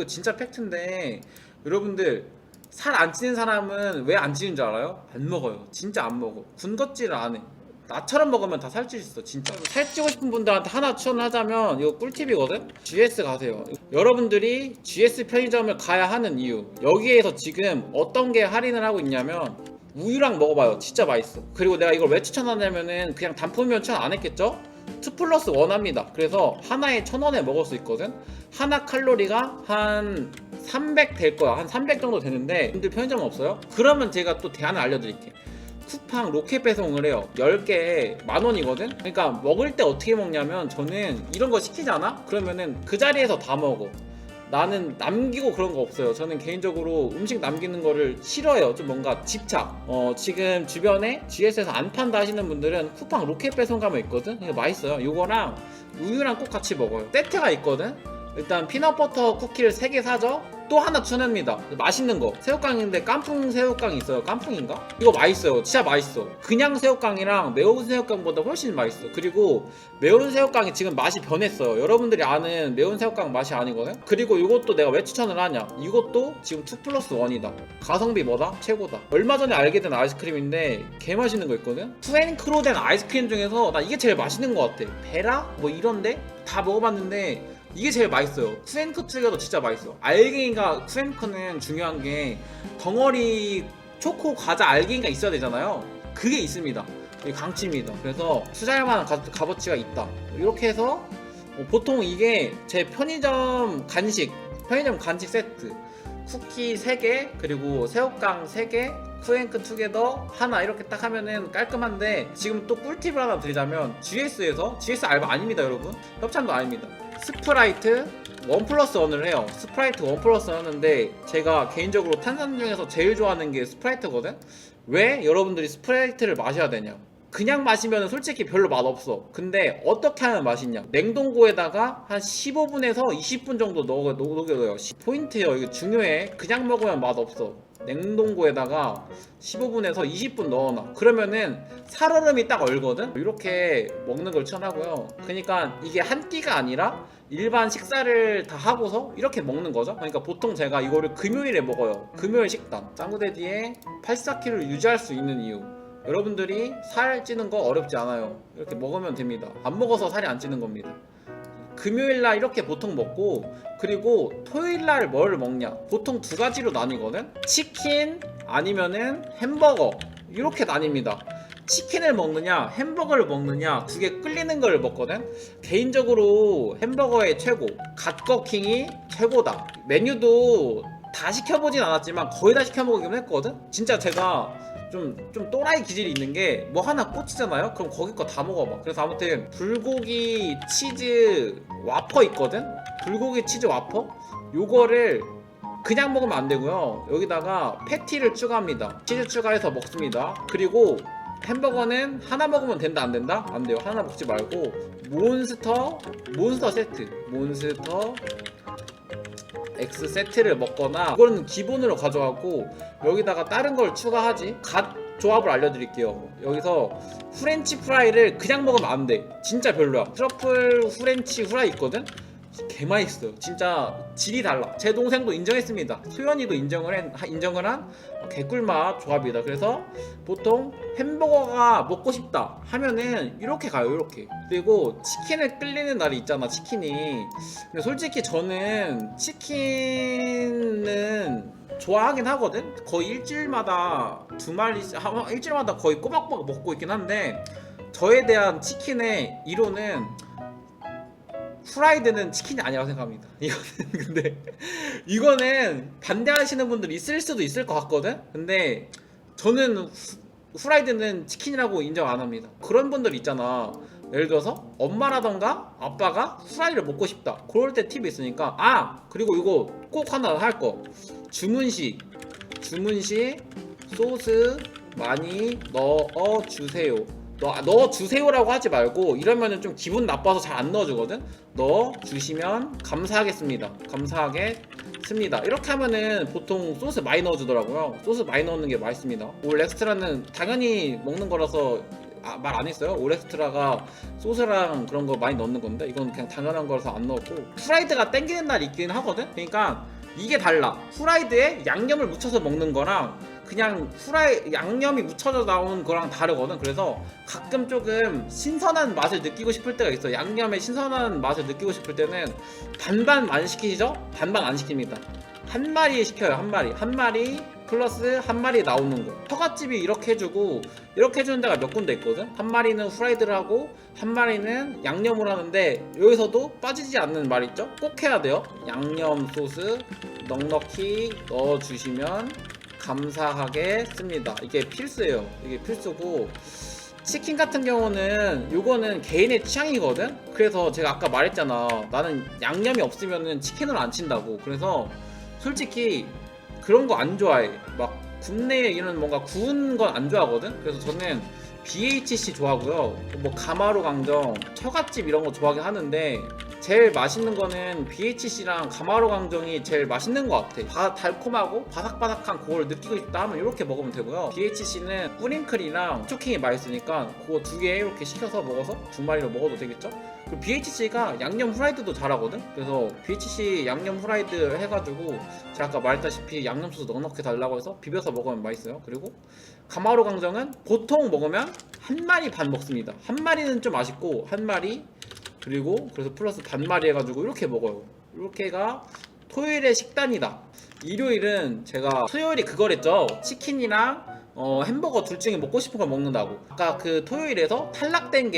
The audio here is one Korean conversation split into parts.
이거 진짜 팩트인데 여러분들 살 안 찌는 사람은 왜 안 찌는 줄 알아요? 안 먹어요. 진짜 안 먹어. 군것질을 안 해. 나처럼 먹으면 다 살찔 수 있어 진짜. 살찌고 싶은 분들한테 하나 추천하자면 이거 꿀팁이거든? GS 가세요. 여러분들이 GS 편의점을 가야 하는 이유, 여기에서 지금 어떤 게 할인을 하고 있냐면 우유랑 먹어봐요. 진짜 맛있어. 그리고 내가 이걸 왜 추천하냐면은 그냥 단품이면 추천 안 했겠죠? 2+1 합니다. 그래서 하나에 1,000원에 먹을 수 있거든. 하나 칼로리가 한 300 될 거야. 한 300 정도 되는데 근데 편의점 없어요? 그러면 제가 또 대안을 알려드릴게요. 쿠팡 로켓 배송을 해요. 10개에 10,000원이거든? 그러니까 먹을 때 어떻게 먹냐면 저는 이런 거 시키잖아? 그러면은 그 자리에서 다 먹어. 나는 남기고 그런 거 없어요. 저는 개인적으로 음식 남기는 거를 싫어해요. 좀 뭔가 집착. 지금 주변에 GS에서 안 판다 하시는 분들은 쿠팡 로켓 배송 가면 있거든? 이거 맛있어요. 이거랑 우유랑 꼭 같이 먹어요. 세트가 있거든? 일단 피넛버터 쿠키를 3개 사죠? 또 하나 추천합니다. 맛있는 거. 새우깡인데 깐풍 새우깡이 있어요. 깐풍인가? 이거 맛있어요. 진짜 맛있어. 그냥 새우깡이랑 매운 새우깡보다 훨씬 맛있어. 그리고 매운 새우깡이 지금 맛이 변했어요. 여러분들이 아는 매운 새우깡 맛이 아니거든? 그리고 이것도 내가 왜 추천을 하냐? 이것도 지금 2+1이다. 가성비 뭐다? 최고다. 얼마 전에 알게 된 아이스크림인데 개 맛있는 거 있거든? 투앤크로 된 아이스크림 중에서 나 이게 제일 맛있는 거 같아. 베라? 뭐 이런데? 다 먹어봤는데 이게 제일 맛있어요. 쿠앤크 특유도 진짜 맛있어. 알갱이가 쿠앤크는 중요한 게 덩어리 초코 과자 알갱이가 있어야 되잖아요. 그게 있습니다. 이게 강추입니다. 그래서 투자할 만한 값어치가 있다. 이렇게 해서 보통 이게 제 편의점 간식 세트 쿠키 3개 그리고 새우깡 3개 쿠앤크 투게더 하나 이렇게 딱 하면은 깔끔한데, 지금 또 꿀팁을 하나 드리자면 GS에서 GS 알바 아닙니다 여러분. 협찬도 아닙니다. 스프라이트 1+1을 해요. 스프라이트 1+1 하는데 제가 개인적으로 탄산 중에서 제일 좋아하는 게 스프라이트거든. 왜 여러분들이 스프라이트를 마셔야 되냐? 그냥 마시면 솔직히 별로 맛없어. 근데 어떻게 하면 맛있냐? 냉동고에다가 한 15분에서 20분 정도 녹여둬요. 포인트예요. 이거 중요해. 그냥 먹으면 맛없어. 냉동고에다가 15분에서 20분 넣어놔. 그러면은 살얼음이 딱 얼거든? 이렇게 먹는 걸 추천하고요. 그러니까 이게 한 끼가 아니라 일반 식사를 다 하고서 이렇게 먹는 거죠. 그러니까 보통 제가 이거를 금요일에 먹어요. 금요일 식단. 짱구데디에 84kg를 유지할 수 있는 이유, 여러분들이 살 찌는 거 어렵지 않아요. 이렇게 먹으면 됩니다. 안 먹어서 살이 안 찌는 겁니다. 금요일날 이렇게 보통 먹고, 그리고 토요일날 뭘 먹냐, 보통 2가지로 나뉘거든. 치킨 아니면은 햄버거, 이렇게 나뉩니다. 치킨을 먹느냐 햄버거를 먹느냐, 두 개 끌리는 걸 먹거든. 개인적으로 햄버거의 최고, 갓거킹이 최고다. 메뉴도 다 시켜보진 않았지만 거의 다 시켜먹긴 했거든. 진짜 제가 좀 또라이 기질이 있는 게, 뭐 하나 꽂히잖아요? 그럼 거기 거 다 먹어봐. 그래서 아무튼 불고기 치즈 와퍼 있거든? 불고기 치즈 와퍼? 요거를 그냥 먹으면 안 되고요. 여기다가 패티를 추가합니다. 치즈 추가해서 먹습니다. 그리고 햄버거는 하나 먹으면 된다 안 된다? 안 돼요. 하나 먹지 말고 몬스터 세트, 몬스터 X 세트를 먹거나, 이거는 기본으로 가져가고 여기다가 다른 걸 추가하지. 갓 조합을 알려드릴게요. 여기서 후렌치 프라이를 그냥 먹으면 안 돼. 진짜 별로야. 트러플 후렌치 후라이 있거든? 개맛있어요. 진짜 질이 달라. 제 동생도 인정했습니다. 소연이도 인정을 한 개꿀맛 조합이다. 그래서 보통 햄버거가 먹고 싶다 하면은 이렇게 가요. 이렇게. 그리고 치킨을 끌리는 날이 있잖아, 치킨이. 근데 솔직히 저는 치킨은 좋아하긴 하거든. 거의 일주일마다 2마리, 일주일마다 거의 꼬박꼬박 먹고 있긴 한데, 저에 대한 치킨의 이론은 프라이드는 치킨이 아니라고 생각합니다. 이거는 반대하시는 분들 있을 수도 있을 것 같거든. 근데 저는 후라이드는 치킨이라고 인정 안 합니다. 그런 분들 있잖아. 예를 들어서 엄마라던가 아빠가 후라이를 먹고 싶다. 그럴 때 팁이 있으니까. 그리고 이거 꼭 하나 할 거. 주문 시 소스 많이 넣어주세요. 넣어주세요라고 하지 말고, 이러면은 좀 기분 나빠서 잘 안 넣어주거든. 넣어주시면 감사하겠습니다. 감사하겠습니다. 이렇게 하면은 보통 소스 많이 넣어주더라고요. 소스 많이 넣는 게 맛있습니다. 올 엑스트라는 당연히 먹는 거라서 말 안 했어요? 올엑스트라가 소스랑 그런 거 많이 넣는 건데 이건 그냥 당연한 거라서 안 넣었고, 후라이드가 땡기는 날 있긴 하거든? 그러니까 이게 달라. 후라이드에 양념을 묻혀서 먹는 거랑 그냥 양념이 묻혀져 나온 거랑 다르거든. 그래서 가끔 조금 신선한 맛을 느끼고 싶을 때가 있어. 양념의 신선한 맛을 느끼고 싶을 때는 반반 안 시키죠? 반반 안 시킵니다. 한 마리 시켜요. 한 마리 플러스 한 마리 나오는 거. 처갓집이 이렇게 해주고, 이렇게 해주는 데가 몇 군데 있거든. 한 마리는 후라이드를 하고 한 마리는 양념을 하는데, 여기서도 빠지지 않는 말 있죠? 꼭 해야 돼요. 양념 소스 넉넉히 넣어주시면 감사하겠습니다. 이게 필수예요. 이게 필수고, 치킨 같은 경우는 요거는 개인의 취향이거든. 그래서 제가 아까 말했잖아, 나는 양념이 없으면은 치킨을 안 친다고. 그래서 솔직히 그런 거 안 좋아해. 막 국내에 이런 뭔가 구운 건 안 좋아하거든. 그래서 저는 BHC 좋아하고요. 뭐 가마로 강정, 처갓집 이런 거 좋아하긴 하는데 제일 맛있는 거는 BHC랑 가마로 강정이 제일 맛있는 것 같아. 달콤하고 바삭바삭한 그걸 느끼고 싶다 하면 이렇게 먹으면 되고요. BHC는 뿌링클이랑 초킹이 맛있으니까 그거 두 개 이렇게 시켜서 먹어서 두 마리로 먹어도 되겠죠? 그리고 BHC가 양념 후라이드도 잘하거든? 그래서 BHC 양념 후라이드 해가지고 제가 아까 말했다시피 양념 소스 넉넉히 달라고 해서 비벼서 먹으면 맛있어요. 그리고 가마로 강정은 보통 먹으면 한 마리 반 먹습니다. 한 마리는 좀 아쉽고 한 마리, 그리고 그래서 플러스 반마리 해가지고 이렇게 먹어요. 이렇게가 토요일의 식단이다. 일요일은 제가 토요일이 그거랬죠. 치킨이랑 햄버거 둘 중에 먹고 싶은 걸 먹는다고. 아까 그 토요일에서 탈락된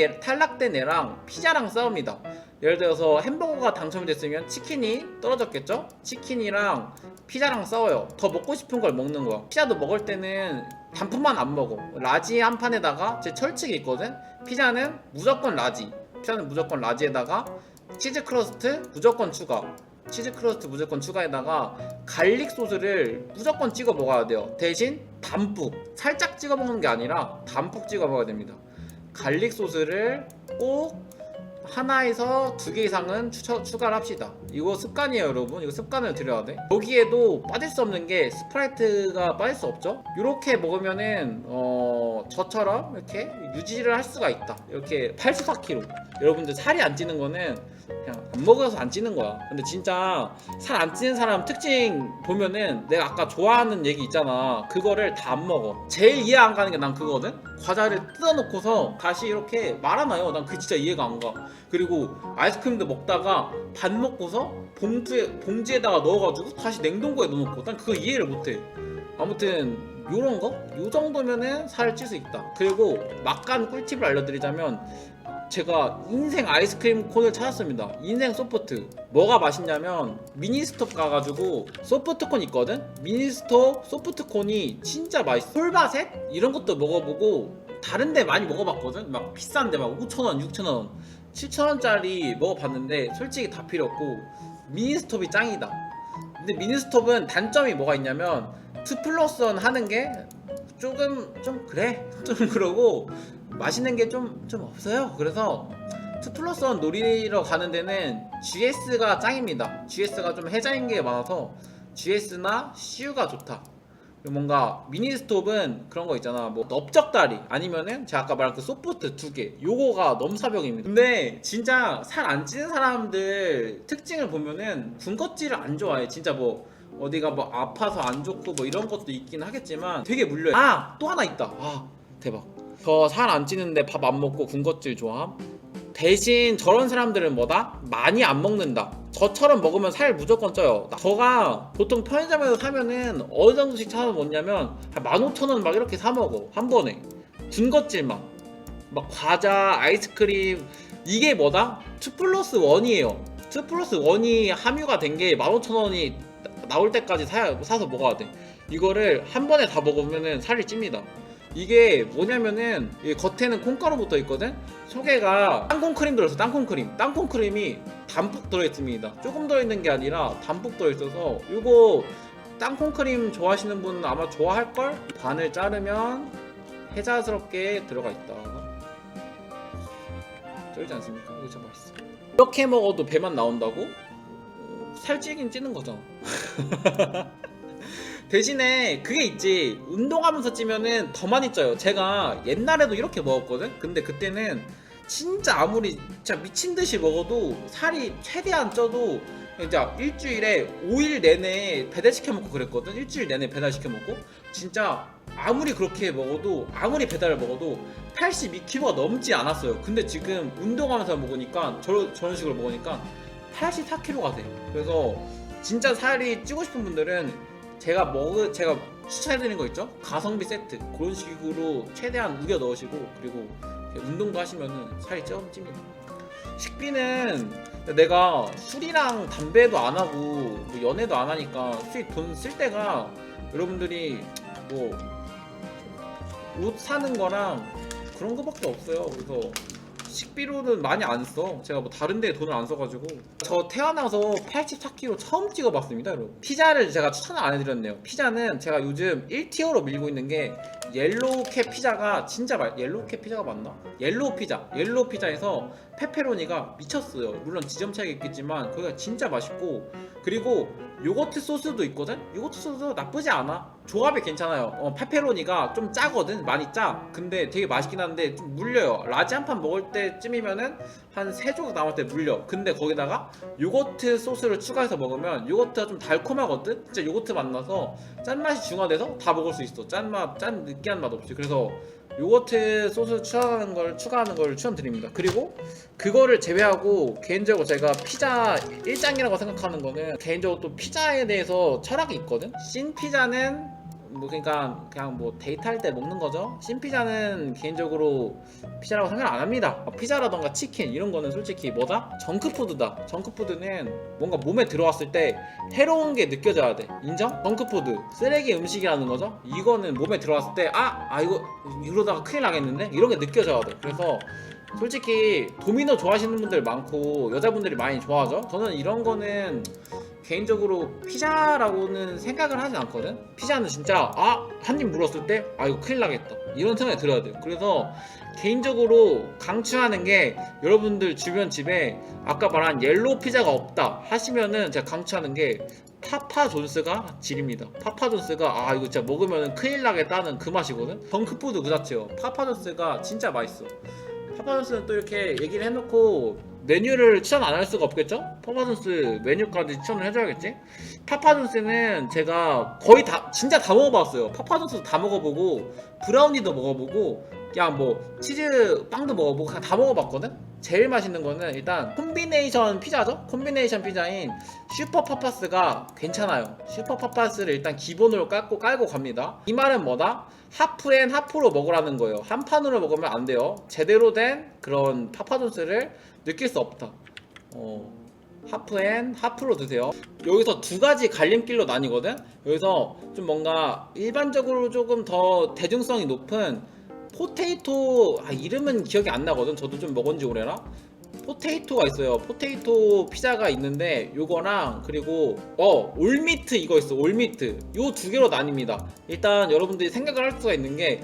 애랑 피자랑 싸웁니다. 예를 들어서 햄버거가 당첨이 됐으면 치킨이 떨어졌겠죠? 치킨이랑 피자랑 싸워요. 더 먹고 싶은 걸 먹는 거야. 피자도 먹을 때는 단품만 안 먹어. 라지 한 판에다가 제 철칙이 있거든. 피자는 무조건 라지에다가 치즈 크러스트 무조건 추가에다가 갈릭 소스를 무조건 찍어 먹어야 돼요. 대신 담뿍, 살짝 찍어 먹는 게 아니라 담뿍 찍어 먹어야 됩니다. 갈릭 소스를 꼭 하나에서 두 개 이상은 추가를 합시다. 이거 습관이에요, 여러분. 이거 습관을 들여야 돼. 여기에도 빠질 수 없는 게 스프라이트가 빠질 수 없죠. 이렇게 먹으면은 저처럼 이렇게 유지를 할 수가 있다. 이렇게 84kg. 여러분들 살이 안 찌는 거는 그냥 안 먹어서 안 찌는 거야. 근데 진짜 살 안 찌는 사람 특징 보면은 내가 아까 좋아하는 얘기 있잖아. 그거를 다 안 먹어. 제일 이해 안 가는 게 난 그거거든. 과자를 뜯어놓고서 다시 이렇게 말아놔요. 난 그게 진짜 이해가 안 가. 그리고 아이스크림도 먹다가 반 먹고서 봉지에다가 넣어가지고 다시 냉동고에 넣어놓고, 난 그거 이해를 못해. 아무튼 요런 거? 요 정도면은 살을 찔 수 있다. 그리고 막간 꿀팁을 알려드리자면, 제가 인생 아이스크림 콘을 찾았습니다. 인생 소프트. 뭐가 맛있냐면 미니스톱 가가지고 소프트콘 있거든? 미니스톱 소프트콘이 진짜 맛있어. 솔바셋? 이런 것도 먹어보고 다른 데 많이 먹어봤거든? 막 비싼데 막 5,000원, 6,000원, 7,000원짜리 먹어봤는데 솔직히 다 필요 없고 미니스톱이 짱이다. 근데 미니스톱은 단점이 뭐가 있냐면 2+1 하는 게 조금 좀 그래? 좀 그러고 맛있는 게 좀 없어요. 그래서 2+1 노리러 가는 데는 GS가 짱입니다. GS가 좀 해자인 게 많아서 GS나 CU가 좋다. 그리고 뭔가 미니스톱은 그런 거 있잖아, 뭐 넓적다리 아니면은 제가 아까 말한 그 소프트 두 개, 요거가 넘사벽입니다. 근데 진짜 살 안 찌는 사람들 특징을 보면은 군것질을 안 좋아해. 진짜 뭐 어디가 뭐 아파서 안 좋고 뭐 이런 것도 있긴 하겠지만 되게 물려요. 또 하나 있다. 대박. 저 살 안 찌는데 밥 안 먹고 군것질 좋아함? 대신 저런 사람들은 뭐다? 많이 안 먹는다. 저처럼 먹으면 살 무조건 쪄요. 저가 보통 편의점에서 사면은 어느 정도씩 사서 먹냐면 한 15,000원 막 이렇게 사 먹어. 한 번에. 군것질만. 막 과자, 아이스크림. 이게 뭐다? 2+1이에요. 2+1이 함유가 된 게 15,000원이 나올 때까지 사서 먹어야 돼. 이거를 한 번에 다 먹으면은 살이 찝니다. 이게 뭐냐면은 겉에는 콩가루 붙어 있거든. 속에가 땅콩크림 들어있어. 땅콩크림이 담뿍 들어있습니다. 조금 들어있는 게 아니라 담뿍 들어있어서 이거 땅콩크림 좋아하시는 분은 아마 좋아할걸? 반을 자르면 해자스럽게 들어가 있다. 쩔지 않습니까? 이거 진짜 맛있어. 이렇게 먹어도 배만 나온다고? 살찌긴 찌는 거잖아. 대신에 그게 있지, 운동하면서 찌면은 더 많이 쪄요. 제가 옛날에도 이렇게 먹었거든. 근데 그때는 진짜 아무리 진짜 미친듯이 먹어도 살이 최대한 쪄도 진짜 일주일에 5일 내내 배달시켜 먹고 그랬거든. 일주일 내내 배달시켜 먹고 진짜 아무리 그렇게 먹어도, 아무리 배달을 먹어도 82kg가 넘지 않았어요. 근데 지금 운동하면서 먹으니까, 저런 식으로 먹으니까 84kg가 돼. 그래서 진짜 살이 찌고 싶은 분들은 제가 추천해드리는 거 있죠? 가성비 세트 그런 식으로 최대한 우겨 넣으시고, 그리고 운동도 하시면은 살이 좀 찝니다. 식비는 내가 술이랑 담배도 안 하고 뭐 연애도 안 하니까 돈 쓸 때가, 여러분들이 뭐 옷 사는 거랑 그런 거밖에 없어요. 그래서 식비로는 많이 안 써. 제가 뭐 다른 데에 돈을 안 써가지고. 저 태어나서 84kg 처음 찍어봤습니다, 여러분. 피자를 제가 추천을 안 해드렸네요. 피자는 제가 요즘 1티어로 밀고 있는 게 옐로우캣 피자가 진짜 옐로우캣 피자가 맞나? 옐로우 피자에서 페페로니가 미쳤어요. 물론 지점 차이가 있겠지만 거기가 진짜 맛있고, 그리고 요거트 소스도 있거든? 요거트 소스도 나쁘지 않아. 조합이 괜찮아요. 페페로니가 좀 짜거든? 많이 짜. 근데 되게 맛있긴 한데 좀 물려요. 라지 한 판 먹을 때쯤이면은 한 3조각 남을 때 물려. 근데 거기다가 요거트 소스를 추가해서 먹으면 요거트가 좀 달콤하거든? 진짜 요거트 맛 나서 짠맛이 중화돼서 다 먹을 수 있어. 짠 느끼한 맛 없이. 그래서 요거트 소스 추가하는 걸 추천드립니다. 그리고 그거를 제외하고 개인적으로 제가 피자 일장이라고 생각하는 거는, 개인적으로 또 피자에 대해서 철학이 있거든. 신 피자는 뭐 그러니까 그냥 뭐 데이트할 때 먹는 거죠. 신 피자는 개인적으로 피자라고 생각 안 합니다. 피자라던가 치킨 이런 거는 솔직히 뭐다? 정크푸드다. 정크푸드는 뭔가 몸에 들어왔을 때 해로운 게 느껴져야 돼. 인정? 정크푸드 쓰레기 음식이라는 거죠. 이거는 몸에 들어왔을 때 이거 이러다가 큰일 나겠는데? 이런 게 느껴져야 돼. 그래서 솔직히 도미노 좋아하시는 분들 많고 여자분들이 많이 좋아하죠. 저는 이런 거는 개인적으로 피자라고는 생각을 하진 않거든. 피자는 진짜 한 입 물었을 때 이거 큰일 나겠다 이런 생각이 들어야 돼요. 그래서 개인적으로 강추하는 게, 여러분들 주변 집에 아까 말한 옐로우 피자가 없다 하시면은 제가 강추하는 게 파파존스가 질입니다. 파파존스가 이거 진짜 먹으면 큰일 나겠다는 그 맛이거든. 덩크푸드 그 자체요. 파파존스가 진짜 맛있어. 파파존스는 또 이렇게 얘기를 해놓고 메뉴를 추천 안 할 수가 없겠죠? 파파존스 메뉴까지 추천을 해줘야겠지? 파파존스는 제가 거의 진짜 다 먹어봤어요. 파파존스 다 먹어보고, 브라우니도 먹어보고, 그냥 뭐 치즈 빵도 먹어보고 그냥 다 먹어봤거든? 제일 맛있는 거는 일단 콤비네이션 피자죠? 콤비네이션 피자인 슈퍼파파스가 괜찮아요. 슈퍼파파스를 일단 기본으로 깔고 갑니다. 이 말은 뭐다? 하프앤 하프로 먹으라는 거예요. 한 판으로 먹으면 안 돼요. 제대로 된 그런 파파존스를 느낄 수 없다. 하프앤 하프로 드세요. 여기서 두 가지 갈림길로 나뉘거든? 여기서 좀 뭔가 일반적으로 조금 더 대중성이 높은 포테이토, 이름은 기억이 안 나거든. 저도 좀 먹은지 오래라. 포테이토가 있어요. 포테이토 피자가 있는데 요거랑, 그리고 올미트 이거 있어. 올미트 요 두 개로 나뉩니다. 일단 여러분들이 생각을 할 수가 있는 게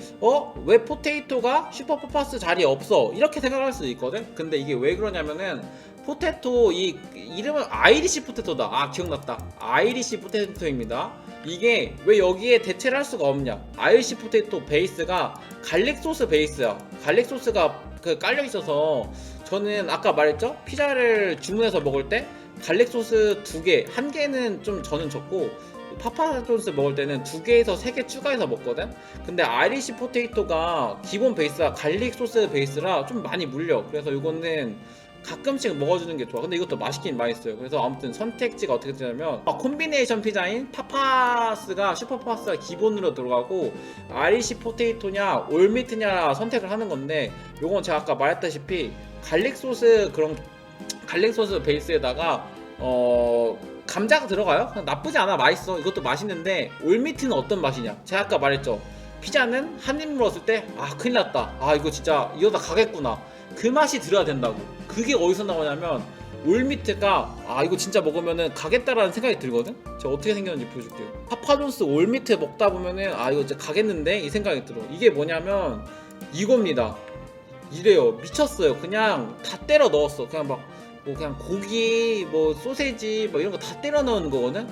왜 포테이토가 슈퍼파파스 자리에 없어? 이렇게 생각할 수도 있거든. 근데 이게 왜 그러냐면은 포테토 이 이름은 아이리시 포테토다. 기억났다. 아이리시 포테토입니다. 이게 왜 여기에 대체를 할 수가 없냐? 아이리시 포테토 베이스가 갈릭 소스 베이스야. 갈릭 소스가 깔려 있어서, 저는 아까 말했죠? 피자를 주문해서 먹을 때 갈릭 소스 2개, 1개는 좀 저는 적고, 파파존스 먹을 때는 2개에서 3개 추가해서 먹거든? 근데 아이리시 포테이토가 기본 베이스가 갈릭 소스 베이스라 좀 많이 물려. 그래서 이거는 가끔씩 먹어주는 게 좋아. 근데 이것도 맛있긴 맛있어요. 그래서 아무튼 선택지가 어떻게 되냐면, 콤비네이션 피자인 슈퍼파파스가 기본으로 들어가고, 아이리시 포테이토냐 올미트냐 선택을 하는 건데, 요건 제가 아까 말했다시피 갈릭 소스 베이스에다가 감자가 들어가요. 나쁘지 않아. 맛있어. 이것도 맛있는데, 올미트는 어떤 맛이냐? 제가 아까 말했죠. 피자는 한 입 물었을 때 큰일 났다. 이거 진짜 이러다 가겠구나. 그 맛이 들어야 된다고. 그게 어디서 나오냐면, 올미트가 이거 진짜 먹으면은 가겠다라는 생각이 들거든. 제가 어떻게 생겼는지 보여줄게요. 파파존스 올미트 먹다 보면은 이거 진짜 가겠는데 이 생각이 들어. 이게 뭐냐면 이겁니다. 이래요. 미쳤어요. 그냥 다 때려 넣었어. 그냥 그냥 고기, 소세지 이런 거 다 때려 넣은 거거든.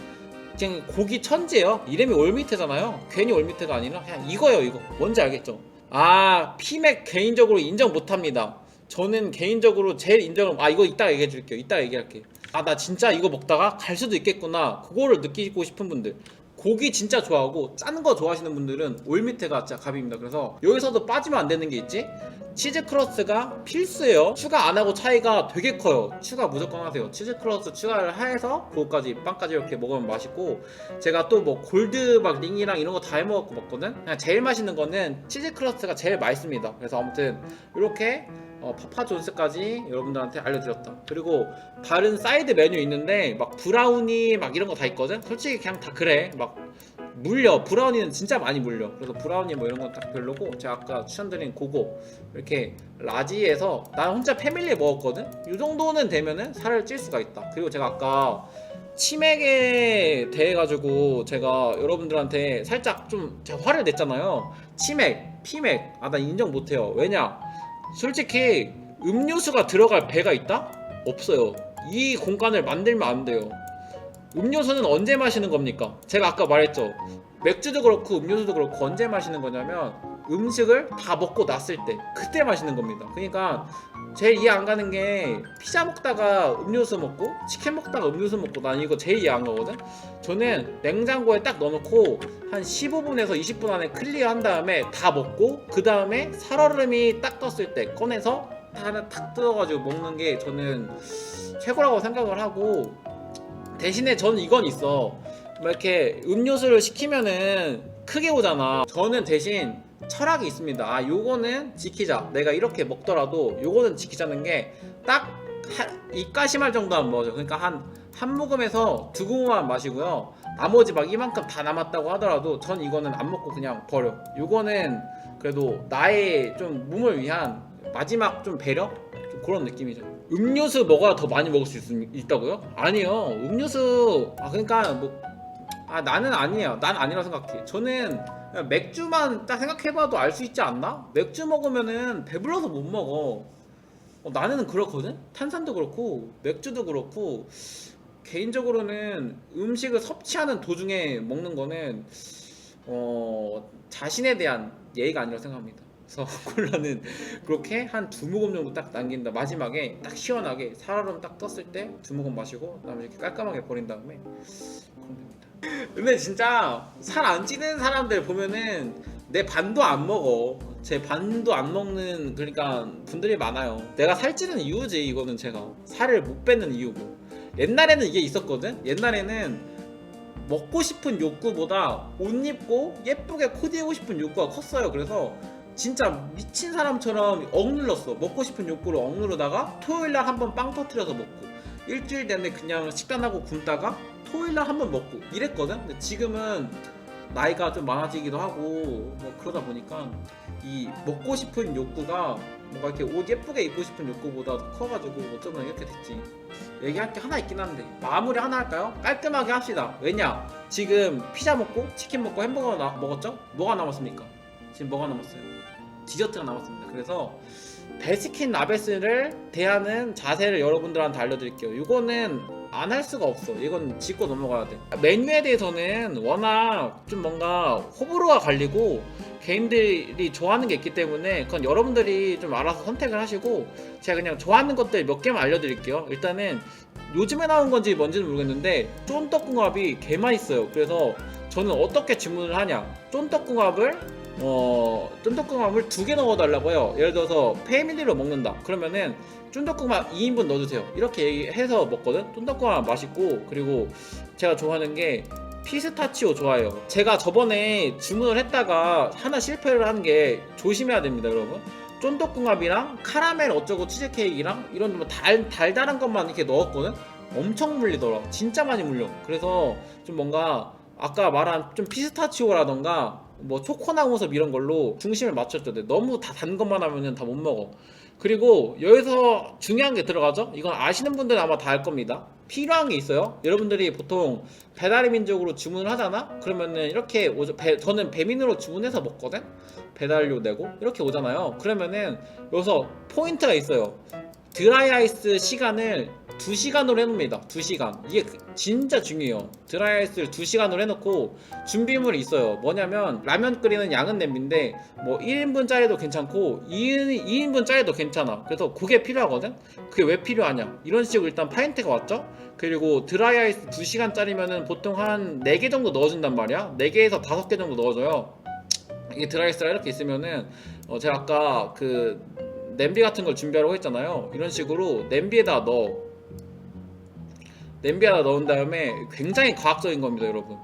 그냥 고기 천지예요. 이름이 올미트잖아요. 괜히 올미트가 아니라 그냥 이거예요. 이거 뭔지 알겠죠? 아, 피맥 개인적으로 인정 못합니다. 저는 개인적으로 제일 이거 이따가 얘기해 줄게요. 이따가 얘기할게요. 아, 나 진짜 이거 먹다가 갈 수도 있겠구나, 그거를 느끼고 싶은 분들, 고기 진짜 좋아하고 짠 거 좋아하시는 분들은 올미트가 진짜 갑입니다. 그래서 여기서도 빠지면 안 되는 게 있지. 치즈 크러스가 필수예요. 추가 안 하고 차이가 되게 커요. 추가 무조건 하세요. 치즈 크러스 추가를 해서 그거까지 빵까지 이렇게 먹으면 맛있고, 제가 또 뭐 골드 막 링이랑 이런 거 다 해먹었고 먹거든. 그냥 제일 맛있는 거는 치즈 크러스가 제일 맛있습니다. 그래서 아무튼 이렇게 파파존스까지 여러분들한테 알려드렸다. 그리고 다른 사이드 메뉴 있는데 막 브라우니 막 이런 거 다 있거든. 솔직히 그냥 다 그래. 막 물려. 브라우니는 진짜 많이 물려. 그래서 브라우니 뭐 이런 건 딱 별로고, 제가 아까 추천드린 그거 이렇게 라지에서 난 혼자 패밀리에 먹었거든. 이 정도는 되면은 살을 찔 수가 있다. 그리고 제가 아까 치맥에 대해 가지고 제가 여러분들한테 살짝 좀 제가 화를 냈잖아요. 치맥, 피맥, 아 나 인정 못해요. 왜냐, 솔직히 음료수가 들어갈 배가 있다? 없어요. 이 공간을 만들면 안 돼요. 음료수는 언제 마시는 겁니까? 제가 아까 말했죠. 맥주도 그렇고 음료수도 그렇고 언제 마시는 거냐면 음식을 다 먹고 났을 때, 그때 마시는 겁니다. 그러니까 제일 이해 안 가는 게, 피자 먹다가 음료수 먹고 치킨 먹다가 음료수 먹고, 난 이거 제일 이해 안 가거든. 저는 냉장고에 딱 넣어놓고 한 15분에서 20분 안에 클리어한 다음에 다 먹고, 그 다음에 살얼음이 딱 떴을 때 꺼내서 하나 탁 뜯어가지고 먹는 게 저는 최고라고 생각을 하고, 대신에 저는 이건 있어. 뭐 이렇게 음료수를 시키면은 크게 오잖아. 저는 대신 철학이 있습니다. 아, 요거는 지키자. 내가 이렇게 먹더라도 요거는 지키자는 게 딱 입가심할 정도만 먹어요. 그러니까 한 모금에서 두 모금만 마시고요. 나머지 막 이만큼 다 남았다고 하더라도 전 이거는 안 먹고 그냥 버려. 요거는 그래도 나의 좀 몸을 위한 마지막 좀 배려? 좀 그런 느낌이죠. 음료수 먹어야 더 많이 먹을 수 있다고요? 아니요. 음료수, 그러니까 뭐, 나는 아니에요. 난 아니라고 생각해. 저는 그냥 맥주만 딱 생각해봐도 알 수 있지 않나? 맥주 먹으면은 배불러서 못 먹어. 나는 그렇거든? 탄산도 그렇고 맥주도 그렇고. 개인적으로는 음식을 섭취하는 도중에 먹는 거는 자신에 대한 예의가 아니라고 생각합니다. 그래서 콜라는 그렇게 한 두 모금 정도 딱 남긴다. 마지막에 딱 시원하게 살얼음 딱 떴을 때 두 모금 마시고, 그다음에 이렇게 깔끔하게 버린 다음에 그러면 됩니다. 근데 진짜 살 안 찌는 사람들 보면은 내 반도 안 먹어. 제 반도 안 먹는, 그러니까 분들이 많아요. 내가 살찌는 이유지. 이거는 제가 살을 못 빼는 이유고. 옛날에는 이게 있었거든. 옛날에는 먹고 싶은 욕구보다 옷 입고 예쁘게 코디하고 싶은 욕구가 컸어요. 그래서 진짜 미친 사람처럼 억눌렀어. 먹고 싶은 욕구를 억누르다가 토요일날 한번 빵 터트려서 먹고, 일주일 내내 그냥 식단하고 굶다가 토요일날 한번 먹고 이랬거든. 근데 지금은 나이가 좀 많아지기도 하고 뭐 그러다 보니까 이 먹고 싶은 욕구가 뭔가 이렇게 옷 예쁘게 입고 싶은 욕구보다 커가지고 어쩌면 이렇게 됐지. 얘기할 게 하나 있긴 한데 마무리 하나 할까요? 깔끔하게 합시다. 왜냐, 지금 피자 먹고 치킨 먹고 햄버거 먹었죠? 뭐가 남았습니까? 지금 뭐가 남았어요? 디저트가 남았습니다. 그래서 베스킨 라빈스를 대하는 자세를 여러분들한테 알려드릴게요. 이거는 안 할 수가 없어. 이건 짚고 넘어가야 돼. 메뉴에 대해서는 워낙 좀 뭔가 호불호가 갈리고 개인들이 좋아하는 게 있기 때문에 그건 여러분들이 좀 알아서 선택을 하시고, 제가 그냥 좋아하는 것들 몇 개만 알려드릴게요. 일단은 요즘에 나온 건지 뭔지는 모르겠는데 쫀떡궁합이 개 맛있어요. 그래서 저는 어떻게 주문을 하냐, 쫀떡궁합을 쫀떡궁합을 2개 넣어달라고 해요. 예를 들어서 패밀리로 먹는다 그러면은 쫀떡궁합 2인분 넣어주세요, 이렇게 해서 먹거든. 쫀떡궁합 맛있고, 그리고 제가 좋아하는 게 피스타치오 좋아해요. 제가 저번에 주문을 했다가 하나 실패를 한 게, 조심해야 됩니다 여러분. 쫀떡궁합이랑 카라멜 어쩌고 치즈케이크랑 이런 좀 달달한 것만 이렇게 넣었거든. 엄청 물리더라. 진짜 많이 물려. 그래서 좀 뭔가 아까 말한 좀 피스타치오라던가 뭐 초코나무섭 이런 걸로 중심을 맞췄죠. 너무 다 단 것만 하면은 다 못 먹어. 그리고 여기서 중요한 게 들어가죠. 이건 아시는 분들은 아마 다 알 겁니다. 필요한 게 있어요. 여러분들이 보통 배달의 민족으로 주문을 하잖아? 그러면은 이렇게 오죠. 저는 배민으로 주문해서 먹거든? 배달료 내고 이렇게 오잖아요. 그러면은 여기서 포인트가 있어요. 드라이 아이스 시간을 2시간으로 해놓습니다. 2시간. 이게 진짜 중요해요. 드라이아이스를 2시간으로 해놓고 준비물이 있어요. 뭐냐면 라면 끓이는 양은 냄비인데 뭐 1인분짜리도 괜찮고 2인분짜리도 괜찮아. 그래서 그게 필요하거든. 그게 왜 필요하냐, 이런 식으로 일단 파인트가 왔죠. 그리고 드라이아이스 2시간짜리면은 보통 한 4개 정도 넣어준단 말이야. 4개에서 5개 정도 넣어줘요. 이게 드라이아이스가 이렇게 있으면은 제가 아까 그 냄비 같은 걸 준비하라고 했잖아요. 이런 식으로 냄비에다 넣은 다음에, 굉장히 과학적인 겁니다 여러분.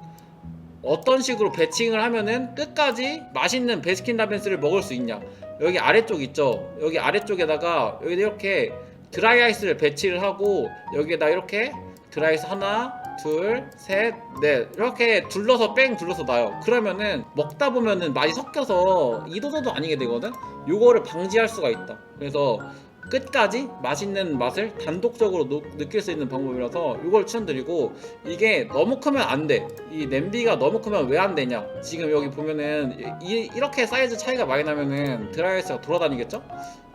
어떤 식으로 배칭을 하면은 끝까지 맛있는 베스킨라빈스를 먹을 수 있냐. 여기 아래쪽 있죠. 여기 아래쪽에다가 여기 이렇게 드라이아이스를 배치를 하고, 여기에다 이렇게 드라이아이스 하나 둘 셋 넷 이렇게 둘러서 놔요. 그러면은 먹다 보면은 맛이 섞여서 이도저도 아니게 되거든. 요거를 방지할 수가 있다. 그래서 끝까지 맛있는 맛을 단독적으로 느낄 수 있는 방법이라서 이걸 추천드리고, 이게 너무 크면 안 돼. 이 냄비가 너무 크면 왜 안 되냐, 지금 여기 보면은 이렇게 사이즈 차이가 많이 나면은 드라이아이스가 돌아다니겠죠.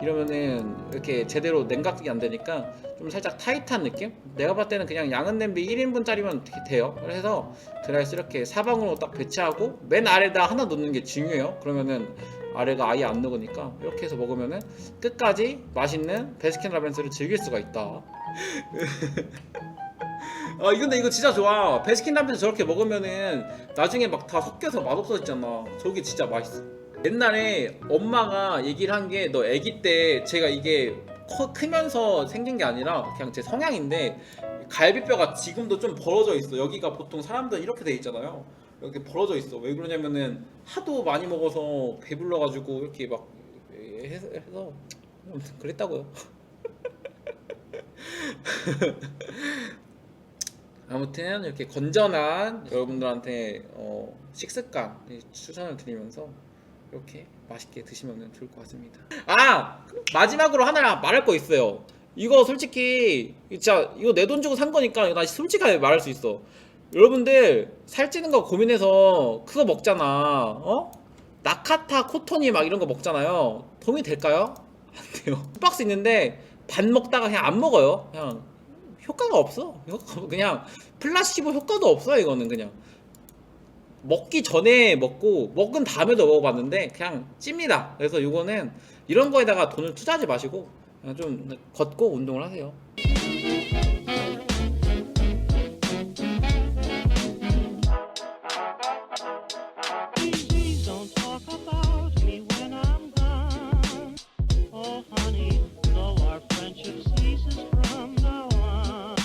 이러면은 이렇게 제대로 냉각이 안 되니까 좀 살짝 타이트한 느낌? 내가 봤을 때는 그냥 양은 냄비 1인분짜리면 돼요. 그래서 드라이아이스 이렇게 사방으로 딱 배치하고 맨 아래다 하나 놓는 게 중요해요. 그러면은 아래가 아예 안 녹으니까 이렇게 해서 먹으면은 끝까지 맛있는 베스킨라빈스를 즐길 수가 있다. 근데 이거 진짜 좋아. 베스킨라빈스 저렇게 먹으면은 나중에 막 다 섞여서 맛없어지잖아. 저게 진짜 맛있어. 옛날에 엄마가 얘기를 한 게, 너 아기 때, 제가 이게 크면서 생긴 게 아니라 그냥 제 성향인데, 갈비뼈가 지금도 좀 벌어져 있어. 여기가 보통 사람들 이렇게 돼 있잖아요. 이렇게 벌어져 있어. 왜 그러냐면은 하도 많이 먹어서 배불러가지고 이렇게 막 해서 아무튼 그랬다고요. 아무튼 이렇게 건전한 여러분들한테 식습관 추천을 드리면서 이렇게 맛있게 드시면 좋을 것 같습니다. 마지막으로 하나 말할 거 있어요. 이거 솔직히 진짜 이거 내 돈 주고 산 거니까 나 솔직하게 말할 수 있어. 여러분들 살찌는 거 고민해서 그거 먹잖아. 나카타 코토니 막 이런 거 먹잖아요. 도움이 될까요? 안 돼요. 박스 있는데 반 먹다가 그냥 안 먹어요. 그냥 효과가 없어. 그냥 플라시보 효과도 없어. 이거는 그냥 먹기 전에 먹고 먹은 다음에도 먹어봤는데 그냥 찝니다. 그래서 이거는 이런 거에다가 돈을 투자하지 마시고 그냥 좀 걷고 운동을 하세요.